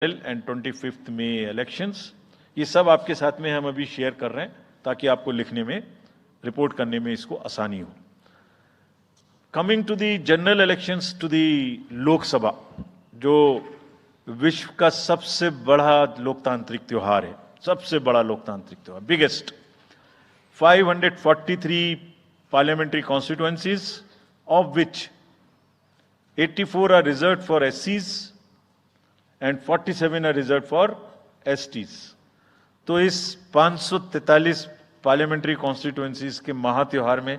And 25 May elections, ये सब आपके साथ में हम अभी शेयर कर रहे हैं ताकि आपको लिखने में, रिपोर्ट करने में इसको आसानी हो। Coming to the general elections to the Lok Sabha, जो विश्व का सबसे बड़ा लोकतांत्रिक त्योहार है, सबसे बड़ा लोकतांत्रिक त्योहार, biggest, 543 parliamentary constituencies, of which 84 are reserved for एससीज and 47 are reserved for STs। तो इस 543 पार्लियामेंट्री कॉन्स्टिट्यूएंसीज के महात्योहार में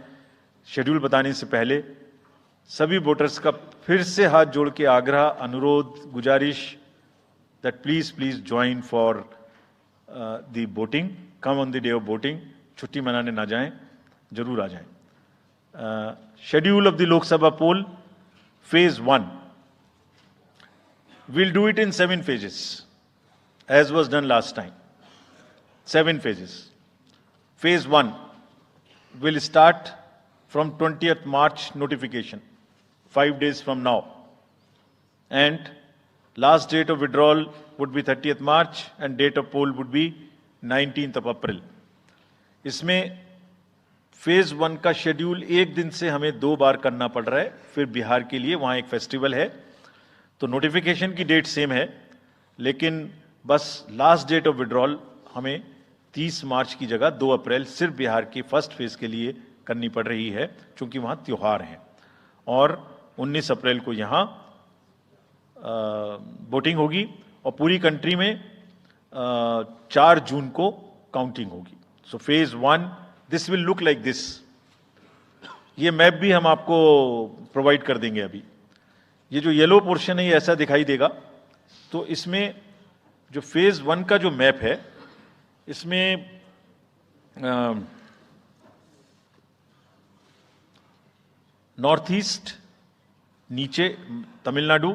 शेड्यूल बताने से पहले सभी वोटर्स का फिर से हाथ जोड़ के आग्रह, अनुरोध, गुजारिश that please join for the voting, come on the day of voting, छुट्टी मनाने ना जाएं, जरूर आ जाएं। Schedule of the Lok Sabha poll, phase 1, we'll do it in 7 phases, as was done last time. 7 phases. Phase 1 will start from 20th March notification, 5 days from now. And last date of withdrawal would be 30th March and date of poll would be 19th of April. इसमें phase 1 का schedule एक दिन से हमें 2 बार करना पड़ रहा है, फिर बिहार के लिए वहां एक फेस्टिवल है, तो नोटिफिकेशन की डेट सेम है, लेकिन बस लास्ट डेट ऑफ विड्रॉल हमें 30 मार्च की जगह 2 अप्रैल सिर्फ बिहार की फर्स्ट फेज के लिए करनी पड़ रही है, क्योंकि वहां त्योहार है। और 19 अप्रैल को यहां वोटिंग होगी और पूरी कंट्री में 4 जून को काउंटिंग होगी। So phase 1 this will look like this. ये मैप भी हम आपको प्रोवाइड कर देंगे। अभी ये जो येलो पोर्शन है ये ऐसा दिखाई देगा। तो इसमें जो फेज 1 का जो मैप है, इसमें नॉर्थ ईस्ट नीचे तमिलनाडु,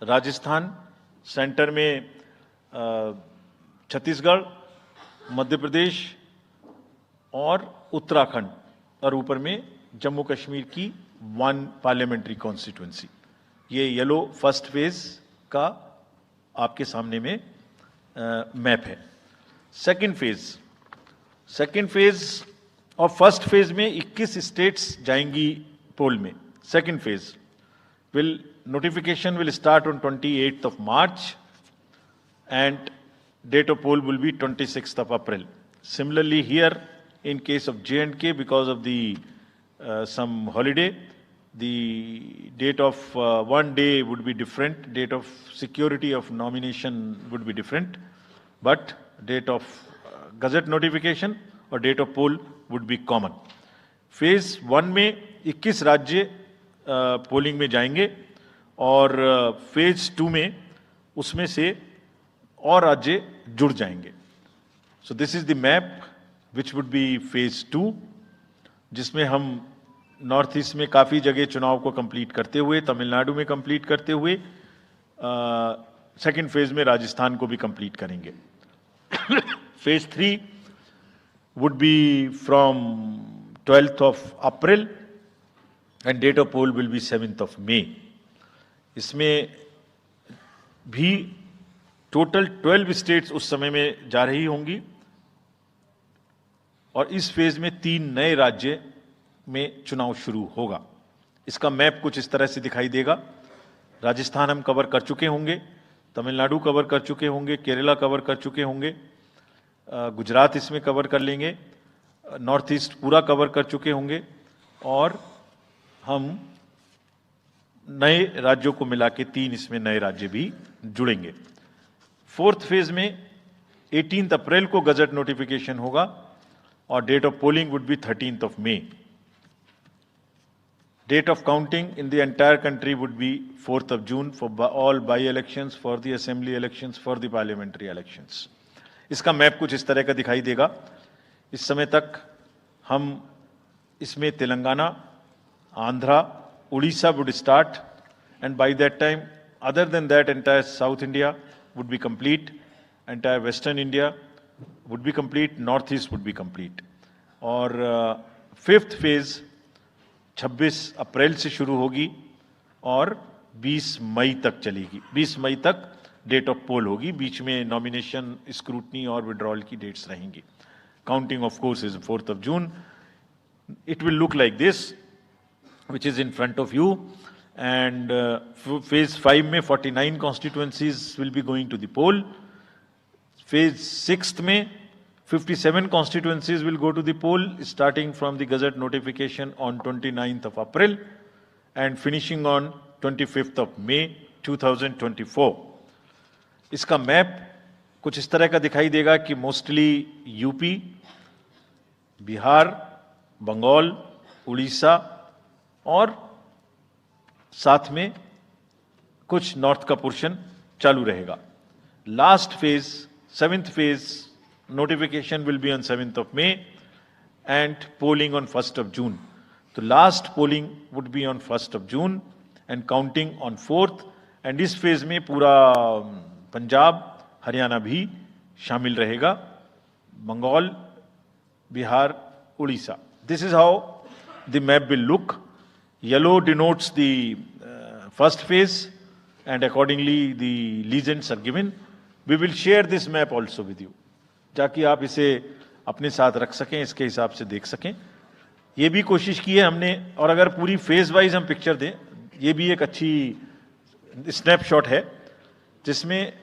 राजस्थान, सेंटर में छत्तीसगढ़, मध्य प्रदेश और उत्तराखंड, और ऊपर में जम्मू कश्मीर की 1 पार्लियामेंट्री कॉन्स्टिट्यूएंसी। ये येलो फर्स्ट फेज का आपके सामने में मैप है। सेकंड फेज और फर्स्ट फेज में 21 स्टेट्स जाएंगी पोल में। Second phase notification will start on 28th of March and date of poll will be 26th of April. Similarly here in case of J&K, because of the some holiday, the date of one day would be different, date of security of nomination would be different, but date of gazette notification और date of poll would be common. Phase 1 में 21 राज्य polling में जाएंगे और phase 2 में उसमें से और राज्य जुड़ जाएंगे। So this is the map which would be phase 2, जिसमें हम नॉर्थ ईस्ट में काफ़ी जगह चुनाव को कंप्लीट करते हुए, तमिलनाडु में कंप्लीट करते हुए, सेकंड फेज में राजस्थान को भी कंप्लीट करेंगे। Phase 3 would be from 12th of April and date of poll will be 7th of May। इसमें भी टोटल 12 स्टेट्स उस समय में जा रही होंगी और इस फेज में 3 नए राज्य में चुनाव शुरू होगा। इसका मैप कुछ इस तरह से दिखाई देगा। राजस्थान हम कवर कर चुके होंगे, तमिलनाडु कवर कर चुके होंगे, केरला कवर कर चुके होंगे, गुजरात इसमें कवर कर लेंगे, नॉर्थ ईस्ट पूरा कवर कर चुके होंगे और हम नए राज्यों को मिला के 3 इसमें नए राज्य भी जुड़ेंगे। फोर्थ फेज में 18 अप्रैल को गजट नोटिफिकेशन होगा और date of polling would be 13th of May। Date of counting in the entire country would be 4th of June for all by-elections, for the assembly elections, for the parliamentary elections। इसका map कुछ इस तरह का दिखाई देगा। इस समय तक हम इसमें Telangana, Andhra, Orissa would start and by that time other than that entire South India would be complete, entire Western India would be complete, North East would be complete। और फिफ्थ फेज 26 अप्रैल से शुरू होगी और 20 मई तक चलेगी। 20 मई तक डेट ऑफ पोल होगी, बीच में नॉमिनेशन, स्क्रूटनी और विड्रॉल की डेट्स रहेंगी. Counting of course is 4th of June. It will look like this, which is in front of you. And phase 5 में 49 constituencies will be going to the poll. Phase 6th में 57 constituencies will go to the poll, starting from the Gazette notification on 29th of April and finishing on 25th of May 2024. इसका map कुछ इस तरह का दिखाई देगा कि mostly UP, Bihar, Bengal, Orissa और साथ में कुछ नॉर्थ का पोर्शन चालू रहेगा. Last phase, 7th phase, notification will be on 7th of May and polling on 1st of June. तो last polling would be on 1st of June and counting on 4th. and इस phase में पूरा पंजाब, हरियाणा भी शामिल रहेगा, Bengal, Bihar, Orissa. This is how the map will look. Yellow denotes the first phase and accordingly the legends are given. We will share this map also with you, ताकि आप इसे अपने साथ रख सकें, इसके हिसाब से देख सकें. ये भी कोशिश की है हमने, और अगर पूरी फेज वाइज हम पिक्चर दें, ये भी एक अच्छी स्नैपशॉट है जिसमें